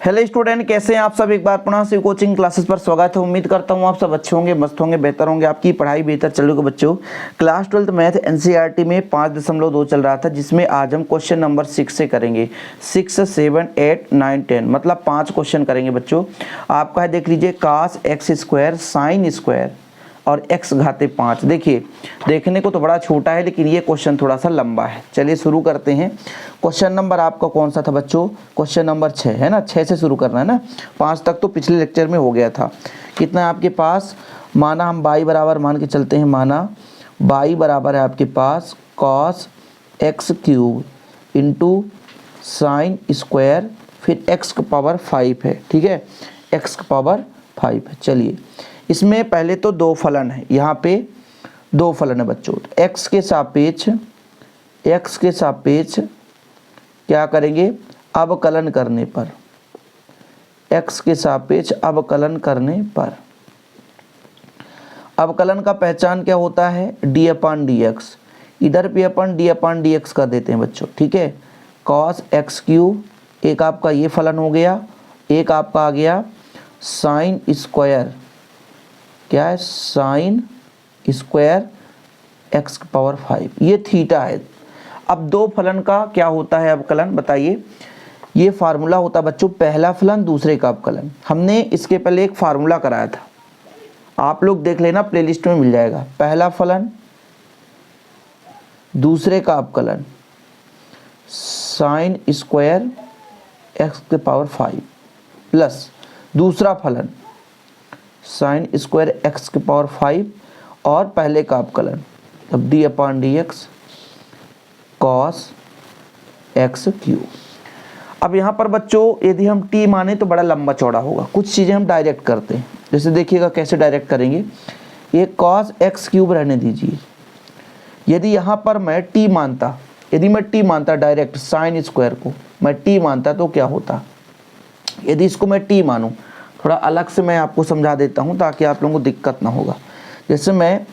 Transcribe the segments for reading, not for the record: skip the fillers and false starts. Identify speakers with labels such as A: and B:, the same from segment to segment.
A: Hello student, कैसे हैं आप सब। एक बार पुनः से कोचिंग क्लासेस पर स्वागत है। उम्मीद करता हूं आप सब अच्छे होंगे, मस्त होंगे, बेहतर होंगे, आपकी पढ़ाई बेहतर चल रही होगी। बच्चों, क्लास 12 मैथ एनसीईआरटी में 5.2 चल रहा था, जिसमें आज हम क्वेश्चन नंबर 6 से करेंगे। 6, 7, 8, 9, 10 मतलब 5 क्वेश्चन करेंगे बच्चों। आपका है, देख लीजिए, cos x square sine square और x घाते 5। देखिए, देखने को तो बड़ा छोटा है, लेकिन ये क्वेश्चन थोड़ा सा लंबा है। चलिए शुरू करते हैं। क्वेश्चन नंबर आपका कौन सा था बच्चों? क्वेश्चन नंबर 6 है ना। 6 से शुरू करना है ना। 5 तक तो पिछले लेक्चर में हो गया था। कितना है आपके पास? माना हम y बराबर मान के चलते हैं। माना y बराबर है आपके पास cos x cube into sine square, फिर x का पावर 5 है। ठीक है, x का पावर 5 है। चलिए, इसमें पहले तो दो फलन है, यहाँ पे दो फलन है बच्चों। x के सापेक्ष क्या करेंगे? अवकलन करने पर, x के सापेक्ष अवकलन करने पर अवकलन का पहचान क्या होता है? d/dx। इधर भी अपन d/dx कर देते हैं बच्चों। ठीक है, cos x क्यूब, एक आपका ये फलन हो गया, एक आपका आ गया साइन स्क्वायर। क्या है? साइन स्क्वायर x की पावर 5, ये थीटा है। अब दो फलन का क्या होता है अवकलन, बताइए। ये फार्मूला होता है बच्चों, पहला फलन दूसरे का अवकलन। हमने इसके पहले एक फार्मूला कराया था, आप लोग देख लेना, प्लेलिस्ट में मिल जाएगा। पहला फलन दूसरे का अवकलन साइन स्क्वायर x की पावर 5 प्लस दूसरा फलन साइन स्क्वायर x की पावर 5 और पहले का अवकलन, तब d/dx cos x क्यूब। अब यहाँ पर बच्चों यदि हम t माने तो बड़ा लंबा चौड़ा होगा। कुछ चीज़ें हम डायरेक्ट करते हैं, जैसे देखिएगा कैसे डायरेक्ट करेंगे। ये cos x क्यूब रहने दीजिए। यदि यहाँ पर मैं t मानता, यदि मैं t मानता डायरेक्ट साइन स्क्वायर को मैं t मानता तो क्या होता? यदि इसको मैं t मानूँ, थोड़ा अलग से मैं आपको समझा देता हूँ ताकि आप लोगों को दिक्कत ना होगा। जैसे मैं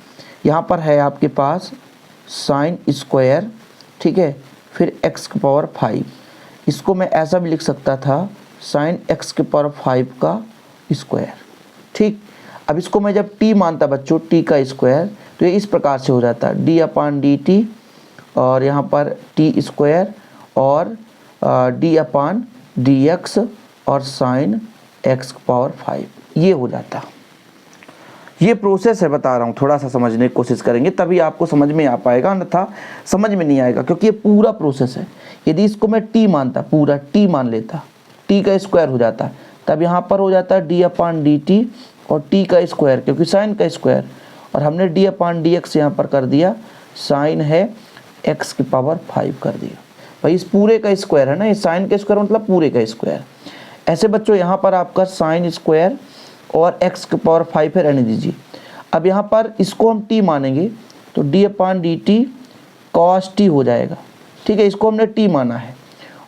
A: यहाँ पर है आपके पास साइन स्क्वायर, ठीक है, फिर x की पावर 5, इसको मैं ऐसा भी लिख सकता था साइन x की पावर 5 का स्क्वायर। ठीक, अब इसको मैं जब t मानता बच्चों, t का स्क्वायर, तो ये इस प्रकार से हो जाता है d/dt और यहाँ पर t स्क्वायर और d/dx और साइन x की पावर 5, ये हो जाता। ये प्रोसेस है, बता रहा हूँ, थोड़ा सा समझने की कोशिश करेंगे तभी आपको समझ में आ पाएगा, अन्यथा समझ में नहीं आएगा, क्योंकि ये पूरा प्रोसेस है। यदि इसको मैं t मानता, पूरा t मान लेता, t का स्क्वायर हो जाता, तब यहाँ पर हो जाता है d/dt और t का स्क्वायर, क्योंकि साइन का स्क्वायर, और हमने d/dx यहाँ पर कर दिया, साइन है x की पावर 5 कर दिया। भाई इस पूरे का स्क्वायर है ना, ये साइन का स्क्वायर मतलब पूरे का स्क्वायर। ऐसे बच्चों यहाँ पर आपका साइन स्क्वायर और x की पावर 5 है, रहने दीजिए। अब यहाँ पर इसको हम t मानेंगे तो d/dt cos t हो जाएगा। ठीक है, इसको हमने t माना है,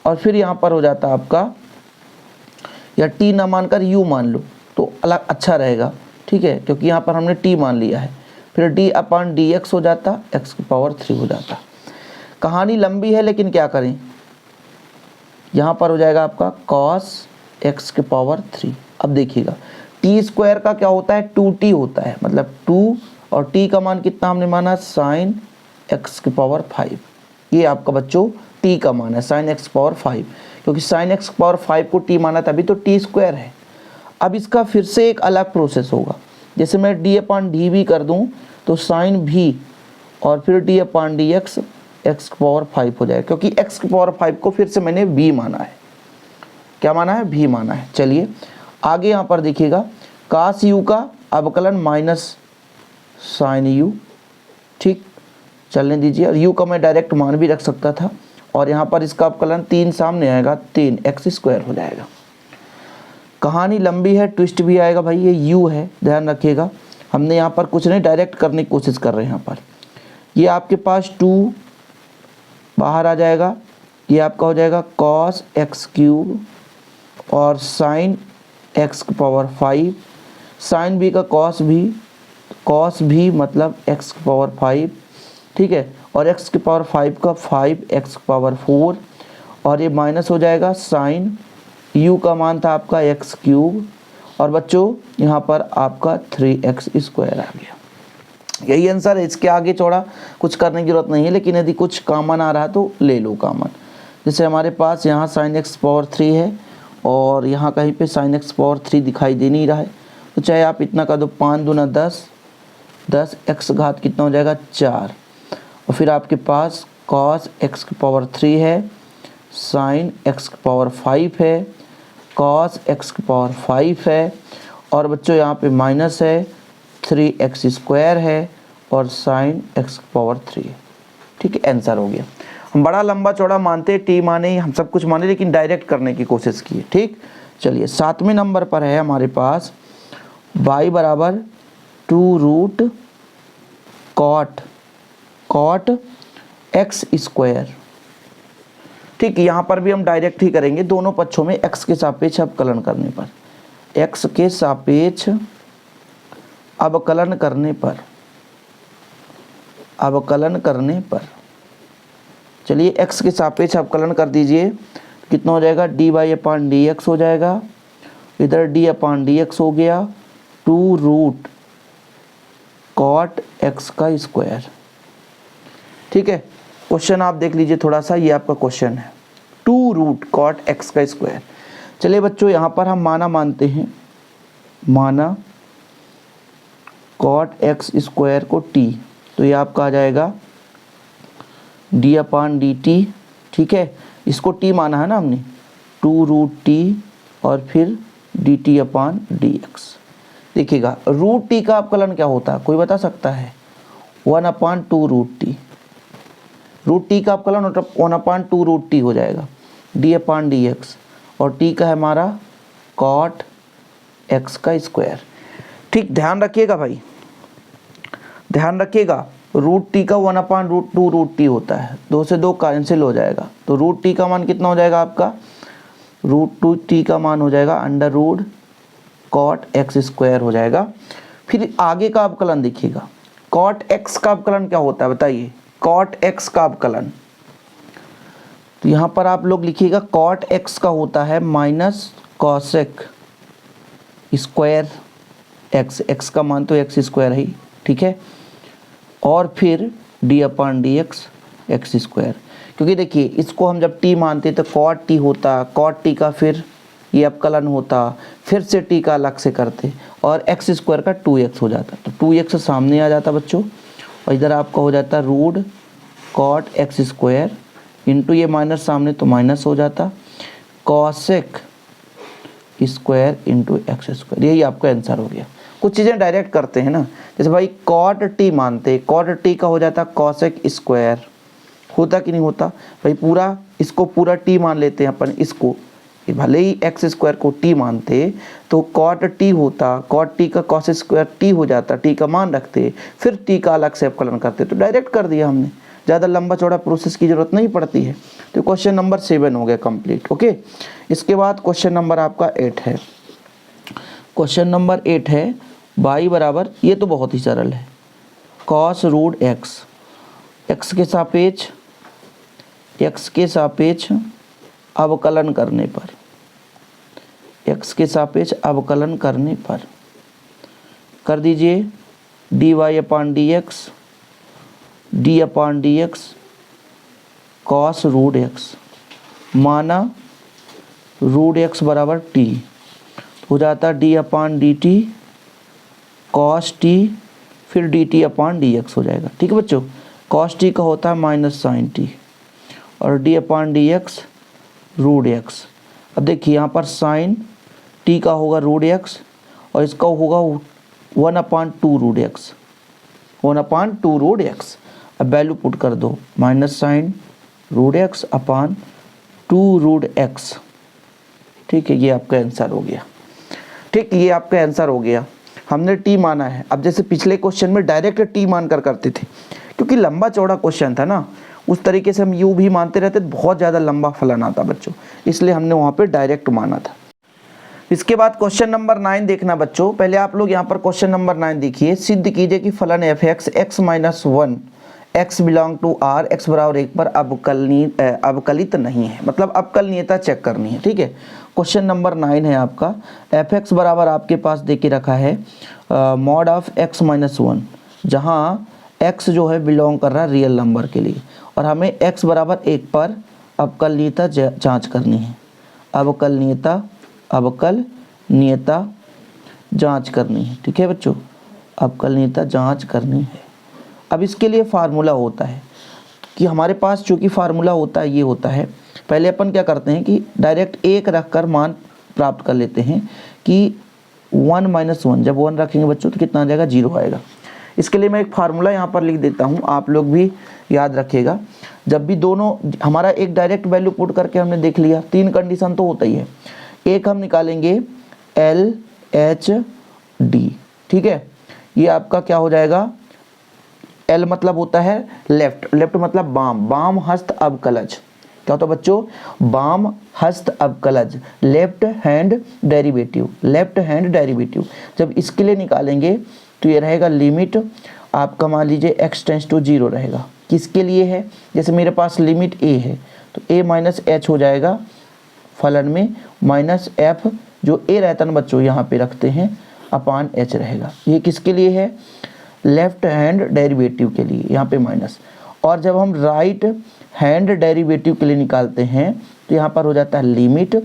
A: और फिर यहाँ पर हो जाता आपका, या t ना मानकर u मान लो तो अलग अच्छा रहेगा। ठीक है, क्योंकि यहाँ पर हमने t मान लिया है। फिर d/dx हो जाता, x की पावर 3 हो जाता। कहानी लंबी है, लेकिन क्या करें, यहाँ पर हो जाएगा आपका cos x की पावर 3। अब देखिएगा, टी स्क्वायर का क्या होता है? 2t होता है, मतलब 2, और t का मान कितना हमने माना? साइन x की पावर 5। ये आपका बच्चों t का मान है, साइन x की पावर 5, क्योंकि साइन x की पावर 5 को t माना तभी तो t स्क्वायर है। अब इसका फिर से एक अलग प्रोसेस होगा। जैसे मैं d/d भी कर दूँ तो साइन v और फिर d/dx x की पावर 5 हो जाएगा, क्योंकि x की पावर 5 को फिर से मैंने v माना है। क्या माना है? v माना है। चलिए आगे यहाँ पर देखिएगा, cos u का अवकलन माइनस साइन u। ठीक, चलने दीजिए। और u का मैं डायरेक्ट मान भी रख सकता था, और यहाँ पर इसका अवकलन 3 सामने आएगा, 3x स्क्वायर हो जाएगा। कहानी लंबी है, ट्विस्ट भी आएगा भाई। ये u है, ध्यान रखिएगा। हमने यहाँ पर कुछ नहीं, डायरेक्ट करने की कोशिश कर रहे हैं। यहाँ पर ये आपके पास 2 बाहर आ जाएगा, ये आपका हो जाएगा cos x क्यूब और साइन x की पावर 5, साइन भी का cos भी मतलब x की पावर 5। ठीक है, और x की पावर 5 का 5x की पावर 4, और ये माइनस हो जाएगा साइन u का मान था आपका एक्स क्यूब और बच्चों यहाँ पर आपका 3x स्क्वायर आ गया। यही आंसर है, इसके आगे चौड़ा कुछ करने की जरूरत नहीं है, लेकिन यदि कुछ कॉमन आ रहा है तो ले लो कॉमन। जैसे हमारे पास यहाँ साइन एक्स पावर 3 है और यहाँ कहीं पे साइन एक्स पावर 3 दिखाई दे नहीं रहा है, तो चाहे आप इतना कर दो 5 दूना 10, 10 एक्स घात कितना हो जाएगा 4, और फिर आपके पास कॉस एक्स की पावर 3 है, साइन एक्स की पावर 5 है, कॉस एक्स की पावर 5 है, और बच्चों यहाँ पे माइनस है 3x स्क्वायर है और साइन एक्स की पावर 3 है। ठीक है, आंसर हो गया। हम बड़ा लंबा चौड़ा मानते, टी माने, हम सब कुछ माने, लेकिन डायरेक्ट करने की कोशिश की। ठीक, चलिए 7वें नंबर पर है हमारे पास y बराबर 2 रूट कॉट एक्स स्क्वायर। ठीक, यहाँ पर भी हम डायरेक्ट ही करेंगे, दोनों पक्षों में x के सापेक्ष अवकलन करने पर, x के सापेक्ष अवकलन करने पर चलिए x के सापेक्ष अवकलन कर दीजिए, कितना हो जाएगा dy/dx हो जाएगा, इधर d/dx हो गया 2 रूट कॉट एक्स का स्क्वायर। ठीक है, क्वेश्चन आप देख लीजिए थोड़ा सा, ये आपका क्वेश्चन है 2 रूट कॉट एक्स का स्क्वायर। चलिए बच्चों यहाँ पर हम माना मानते हैं, माना कॉट एक्स स्क्वायर को t, तो ये आपका आ जाएगा d/dt। ठीक है, इसको t माना है ना हमने, 2 रूट t और फिर dt/dx। देखिएगा रूट t का अवकलन क्या होता है, कोई बता सकता है? 1/2 रूट t, रूट t का अवकलन 1/2 रूट t हो जाएगा d/dx, और t का है हमारा कॉट x का स्क्वायर। ठीक, ध्यान रखिएगा भाई, ध्यान रखिएगा, रूट टी का 1/2 रूट टी होता है, 2 से 2 कैंसिल हो जाएगा, तो रूट टी का मान कितना हो जाएगा आपका, रूट टी का मान हो जाएगा under root cot x square हो जाएगा। फिर आगे का अवकलन देखिएगा, कॉट एक्स का अवकलन क्या होता है बताइए, कॉट एक्स का अवकलन, तो यहाँ पर आप लोग लिखिएगा कॉट एक्स का होता है minus cosec square x, x का मान तो एक्स स्क्वायर है, ठीक है, और फिर d/dx एक्स स्क्वायर। क्योंकि देखिए इसको हम जब t मानते तो कॉट टी होता, कॉट टी का फिर ये अवकलन होता, फिर से t का अलग से करते और एक्स स्क्वायर का 2x हो जाता, तो 2x सामने आ जाता बच्चों, और इधर आपका हो जाता root cot x square into ये माइनस सामने तो माइनस हो जाता cosec square into x square. यही आपका आंसर हो गया। कुछ चीज़ें डायरेक्ट करते हैं ना, जैसे भाई कॉट टी मानते, कॉट टी का हो जाता कॉसेक स्क्वायर, होता कि नहीं होता भाई, पूरा इसको पूरा टी मान लेते हैं अपन, इसको भले ही एक्स स्क्वायर को टी मानते तो कॉट टी होता, कॉट टी का कॉस स्क्वायर टी हो जाता, टी का मान रखते, फिर टी का अलग से अवकलन करते, तो डायरेक्ट कर दिया हमने, ज़्यादा लंबा चौड़ा प्रोसेस की जरूरत नहीं पड़ती है। तो क्वेश्चन नंबर 7 हो गया कंप्लीट। ओके, इसके बाद क्वेश्चन नंबर आपका 8 है। क्वेश्चन नंबर 8 है y बराबर, ये तो बहुत ही सरल है, कॉस रूट एक्स, एक्स के सापेक्ष अवकलन करने पर, एक्स के सापेक्ष अवकलन करने पर कर दीजिए d/dx कॉस रूट एक्स, माना रूट एक्स बराबर t, हो जाता d/dt कॉस टी, फिर dt/dx हो जाएगा। ठीक है बच्चों, कॉस टी का होता है माइनस साइन टी और d/dx रूट एक्स। अब देखिए यहाँ पर साइन टी का होगा रूट एक्स और इसका होगा 1/2 रूट एक्स, 1/2 रूट एक्स। अब वैल्यू पुट कर दो, माइनस साइन रूट एक्स अपान 2 रूट एक्स। ठीक है, ये आपका आंसर हो गया। ठीक, ये आपका आंसर हो गया। हमने टी माना है। अब जैसे पिछले क्वेश्चन में डायरेक्ट टी मान कर करते थे, क्योंकि लंबा चौड़ा क्वेश्चन था ना, उस तरीके से हम यू भी मानते रहते तो बहुत ज़्यादा लंबा फलन आता बच्चों, इसलिए हमने वहाँ पे डायरेक्ट माना था। इसके बाद क्वेश्चन नंबर 9 देखना बच्चों। पहले आप लोग यहाँ पर क्वेश्चन नंबर 9 देखिए, सिद्ध कीजिए कि फलन f(x) x-1 x belong to r, x बराबर 1 पर अवकलित नहीं है, मतलब अवकलनीयता चेक करनी है। ठीक है, क्वेश्चन नंबर 9 है आपका। एफ एक्स बराबर आपके पास दे के रखा है मॉड ऑफ x माइनस 1, जहाँ x जो है बिलोंग कर रहा है रियल नंबर के लिए, और हमें x बराबर 1 पर अवकलनीयता जांच करनी है। अवकलनीयता जांच करनी है। ठीक है बच्चों, अवकलनीयता जांच करनी है। अब इसके लिए फार्मूला होता है कि हमारे पास चूँकि फार्मूला होता है, ये होता है, पहले अपन क्या करते हैं कि डायरेक्ट 1 रख कर मान प्राप्त कर लेते हैं कि 1 माइनस 1, जब 1 रखेंगे बच्चों तो कितना आ जाएगा, 0 आएगा। इसके लिए मैं एक फार्मूला यहाँ पर लिख देता हूँ, आप लोग भी याद रखिएगा। जब भी दोनों हमारा एक डायरेक्ट वैल्यू पुट करके हमने देख लिया, 3 कंडीशन तो होता ही है। एक हम निकालेंगे LHD, ठीक है, ये आपका क्या हो जाएगा, L मतलब होता है लेफ्ट, लेफ्ट मतलब बाम, बाम हस्त अवकलज। क्या होता है बच्चों, बाम हस्त अवकलज, left hand derivative, left hand derivative. जब इसके लिए निकालेंगे तो ये रहेगा लिमिट आपका, मान लीजिए x टेंस टू 0 रहेगा। किसके लिए है, जैसे मेरे पास लिमिट a है तो a माइनस एच हो जाएगा फलन में, माइनस f जो a रहता है ना बच्चों यहाँ पे रखते हैं अपान h रहेगा। ये किसके लिए है, लेफ्ट हैंड डेरिवेटिव के लिए, यहाँ पे माइनस। और जब हम राइट हैंड डेरिवेटिव के लिए निकालते हैं तो यहाँ पर हो जाता है लिमिट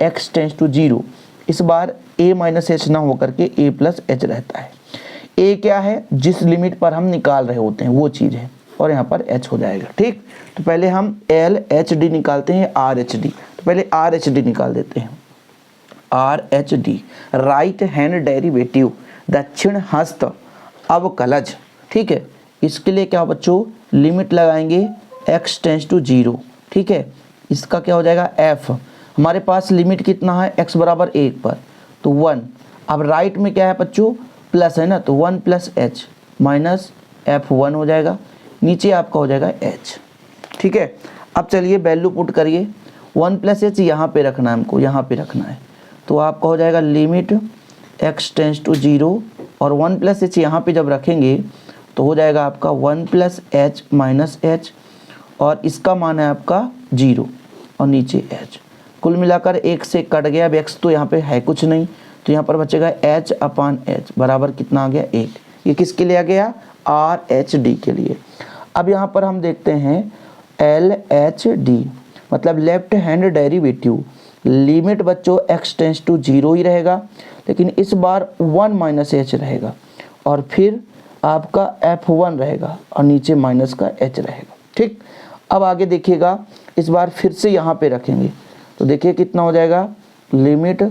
A: x टेंस टू 0। इस बार a माइनस एच ना होकर के a प्लस एच रहता है। a क्या है, जिस लिमिट पर हम निकाल रहे होते हैं वो चीज़ है, और यहाँ पर h हो जाएगा। ठीक, तो पहले हम LHD निकालते हैं, RHD, तो पहले RHD निकाल देते हैं। RHD राइट हैंड डेरिवेटिव, दक्षिण हस्त अवकलज। ठीक है, इसके लिए क्या बच्चों, लिमिट लगाएंगे x टेंस टू 0। ठीक है, इसका क्या हो जाएगा f, हमारे पास लिमिट कितना है x बराबर 1 पर तो 1। अब राइट में क्या है बच्चों, प्लस है ना, तो 1 प्लस एच माइनस f1 हो जाएगा, नीचे आपका हो जाएगा h। ठीक है, अब चलिए वैल्यू पुट करिए, 1 प्लस एच यहाँ पे रखना है हमको, यहाँ पे रखना है, तो आपका हो जाएगा लिमिट x टेंस टू 0, और 1 प्लस एच यहाँ पे जब रखेंगे तो हो जाएगा आपका 1 प्लस एच माइनस एच, और इसका मान है आपका 0 और नीचे h। कुल मिलाकर 1 से कट गया, अब x तो यहाँ पे है कुछ नहीं, तो यहाँ पर बचेगा h अपान h बराबर कितना आ गया, 1। ये किसके लिए आ गया, RHD के लिए। अब यहाँ पर हम देखते हैं LHD मतलब लेफ्ट हैंड डेरिवेटिव, लिमिट बच्चों x टेंस टू 0 ही रहेगा, लेकिन इस बार 1 माइनस एच रहेगा, और फिर आपका f1 रहेगा और नीचे माइनस का h रहेगा। ठीक, अब आगे देखिएगा, इस बार फिर से यहाँ पे रखेंगे तो देखिए कितना हो जाएगा, लिमिट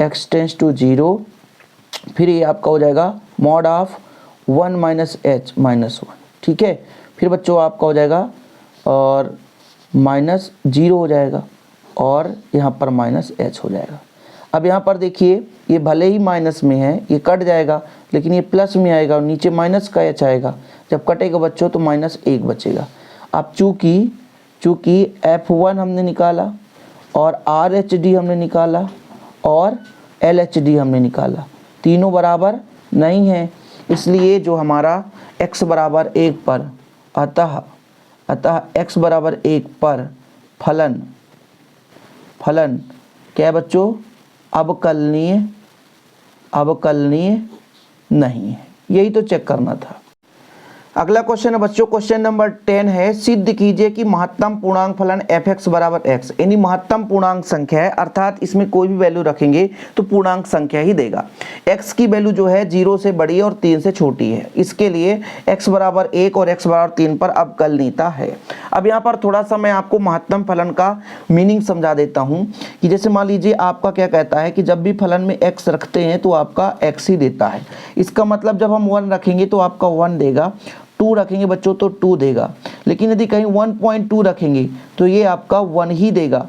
A: x टेंस टू 0, फिर ये आपका हो जाएगा mod of 1 minus H minus 1। ठीक है, फिर बच्चों आपका हो जाएगा और माइनस 0 हो जाएगा, और यहाँ पर माइनस एच हो जाएगा। अब यहाँ पर देखिए, ये भले ही माइनस में है, ये कट जाएगा, लेकिन ये प्लस में आएगा और नीचे माइनस का एच आएगा। जब कटेगा बच्चों तो माइनस 1 बचेगा। अब चूँकि f1 हमने निकाला और RHD हमने निकाला और LHD हमने निकाला, तीनों बराबर नहीं है, इसलिए जो हमारा x बराबर 1 पर, अतः x बराबर 1 पर फलन क्या है बच्चों, अवकलनीय नहीं है। यही तो चेक करना था। अगला क्वेश्चन है बच्चों, क्वेश्चन नंबर 10 है, सिद्ध कीजिए कि महत्तम पूर्णांक फलन f(x) बराबर x, यानी महत्तम पूर्णांक संख्या है, अर्थात इसमें कोई भी वैल्यू रखेंगे तो पूर्णांक संख्या ही देगा। x की वैल्यू जो है 0 से बड़ी है और 3 से छोटी है, इसके लिए x बराबर 1 और x बराबर 3 पर अवकलनीयता है। अब यहाँ पर थोड़ा सा मैं आपको महत्तम फलन का मीनिंग समझा देता हूँ कि जैसे मान लीजिए आपका क्या कहता है कि जब भी फलन में x रखते हैं तो आपका x ही देता है। इसका मतलब जब हम 1 रखेंगे तो आपका 1 देगा, 2 रखेंगे बच्चों तो 2 देगा, लेकिन यदि कहीं 1.2 रखेंगे तो ये आपका 1 ही देगा,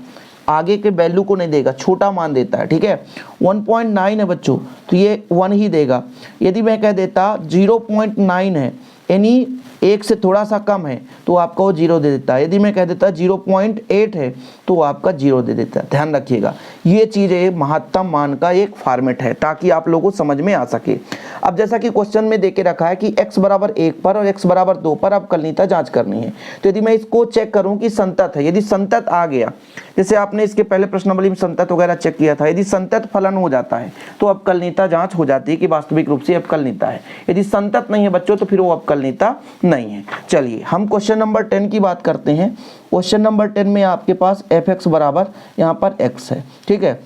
A: आगे के वैल्यू को नहीं देगा, छोटा मान देता है। ठीक है, 1.9 है बच्चों तो ये 1 ही देगा। यदि मैं कह देता 0.9 है, यानी 1 से थोड़ा सा कम है तो आपका वो 0 दे देता है। यदि मैं कह देता 0.8 है तो वो आपका 0 दे देता है। ध्यान रखिएगा, ये चीज़ है महत्तम मान का एक फॉर्मेट है ताकि आप लोगों को समझ में आ सके। अब जैसा कि क्वेश्चन में देके रखा है कि x बराबर 1 पर और x बराबर 2 पर अब कलनीयता जांच करनी है। तो यदि मैं इसको चेक करूं कि संतत है, यदि संतत आ गया, जैसे आपने इसके पहले प्रश्नावली में संतत वगैरह चेक किया था, यदि संतत फलन हो जाता है तो अवकलनीयता जांच हो जाती है कि वास्तविक रूप से अवकलनीयता है। यदि संतत नहीं है बच्चों तो फिर वो अवकलनीयता नहीं है। चलिए हम क्वेश्चन नंबर 10 की बात करते हैं। क्वेश्चन नंबर 10 में आपके पास fx बराबर यहाँ पर x है, ठीक है,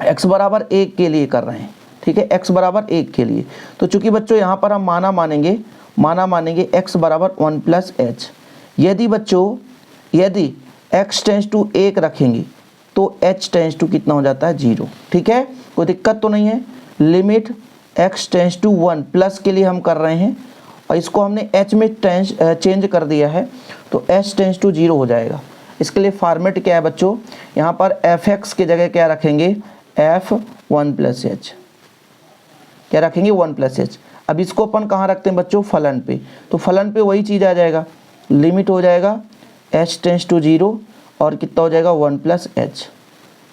A: x बराबर 1 के लिए कर रहे हैं, ठीक है, x बराबर 1 के लिए। तो चूंकि बच्चों यहाँ पर हम माना मानेंगे x बराबर 1 प्लस एच। यदि बच्चों यदि x टेंस टू 1 रखेंगे तो h टेंस टू कितना हो जाता है 0, ठीक है, कोई दिक्कत तो नहीं है। Limit x tends to 1 plus के लिए हम कर रहे हैं और इसको हमने h में चेंज कर दिया है तो h टेंस टू 0 हो जाएगा। इसके लिए फॉर्मेट क्या है बच्चों, यहाँ पर fx के जगह क्या रखेंगे, f1 प्लस एच, क्या रखेंगे 1 प्लस एच। अब इसको अपन कहाँ रखते हैं बच्चों, फलन पे, तो फलन पे वही चीज़ आ जाएगा, लिमिट हो जाएगा h टेंस टू 0 और कितना हो जाएगा 1 प्लस एच,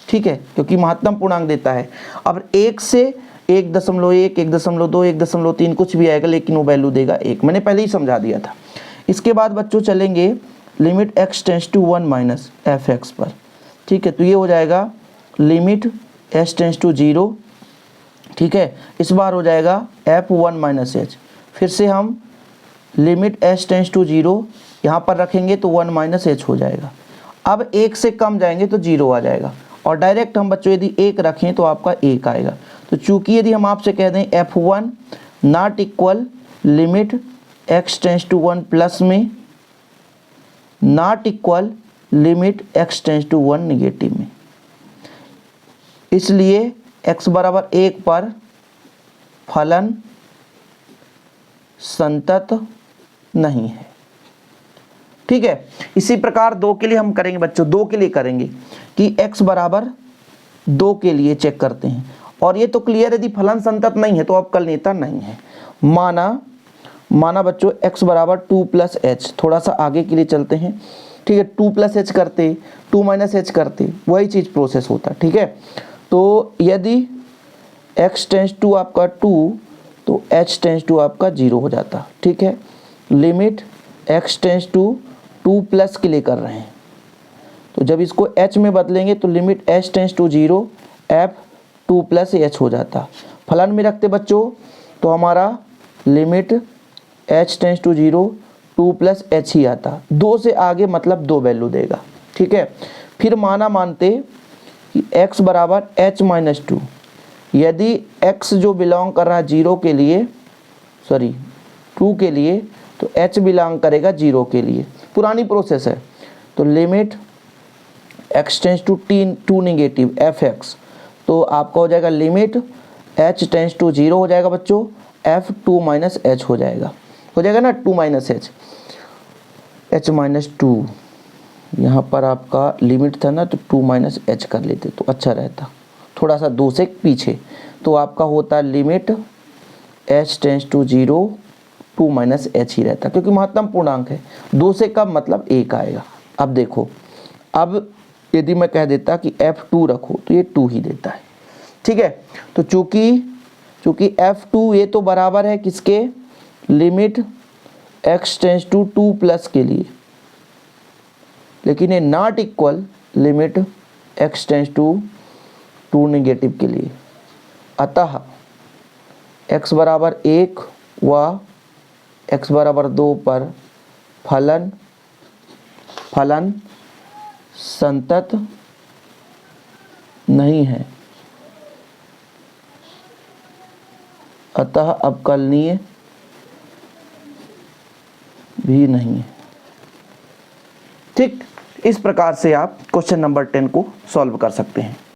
A: ठीक है, क्योंकि महत्तम पूर्णांक देता है। अब 1 से 1.1, 1.2, 1.3 कुछ भी आएगा लेकिन वो वैल्यू देगा 1, मैंने पहले ही समझा दिया था। इसके बाद बच्चों चलेंगे limit x tends to 1 minus f x पर, ठीक है, तो ये हो जाएगा लिमिट h टेंस टू 0, ठीक है, इस बार हो जाएगा f1 माइनस एच। फिर से हम लिमिट h टेंस टू 0 यहाँ पर रखेंगे तो 1 माइनस एच हो जाएगा। अब 1 से कम जाएंगे तो 0 आ जाएगा और डायरेक्ट हम बच्चों यदि 1 रखें तो आपका 1 आएगा। तो चूंकि यदि हम आपसे कह दें f1 not equal limit x tends to 1 plus में not equal limit x tends to 1 negative में, इसलिए x बराबर 1 पर फलन संतत नहीं है, ठीक है। इसी प्रकार 2 के लिए हम करेंगे बच्चों, 2 के लिए करेंगे कि x बराबर 2 के लिए चेक करते हैं और ये तो क्लियर, यदि फलन संतत नहीं है तो अवकलनीयता नहीं है। माना बच्चों x बराबर 2 प्लस एच, थोड़ा सा आगे के लिए चलते हैं, ठीक है, 2 प्लस एच करते 2 माइनस एच करते वही चीज़ प्रोसेस होता है, ठीक है। तो यदि x टेंस टू आपका 2 तो h टेंस टू आपका 0 हो जाता, ठीक है। Limit x tends to 2 plus के लिए कर रहे हैं तो जब इसको h में बदलेंगे तो limit h tends to 0 f2 plus h हो जाता। फलन में रखते बच्चों तो हमारा limit h tends to 0 2 plus H ही आता, 2 से आगे मतलब 2 वैल्यू देगा, ठीक है। फिर मानते कि x बराबर h माइनस 2, यदि x जो बिलोंग कर रहा है 0 के लिए, सॉरी 2 के लिए, तो h बिलोंग करेगा 0 के लिए, पुरानी प्रोसेस है। तो limit x tends to 2 negative f(x), तो आपका हो जाएगा लिमिट h टेंस टू 0 हो जाएगा बच्चों, f2 माइनस एच हो जाएगा ना, 2 माइनस एच, h माइनस 2, यहाँ पर आपका लिमिट था ना तो 2 माइनस एच कर लेते तो अच्छा रहता, थोड़ा सा 2 से पीछे, तो आपका होता limit h tends to 0 2 minus H ही रहता, क्योंकि महत्तम पूर्णांक है, 2 से कम मतलब 1 आएगा। अब देखो, अब यदि मैं कह देता कि f2 रखो तो ये 2 ही देता है, ठीक है। तो चूंकि f2 ये तो बराबर है किसके, limit x tends to 2 plus के लिए, लेकिन ये not equal limit x tends to 2 negative के लिए। अतः x बराबर 1 व x बराबर 2 पर फलन संतत नहीं है, अतः अवकलनीय भी नहीं है, ठीक। इस प्रकार से आप क्वेश्चन नंबर 10 को सॉल्व कर सकते हैं।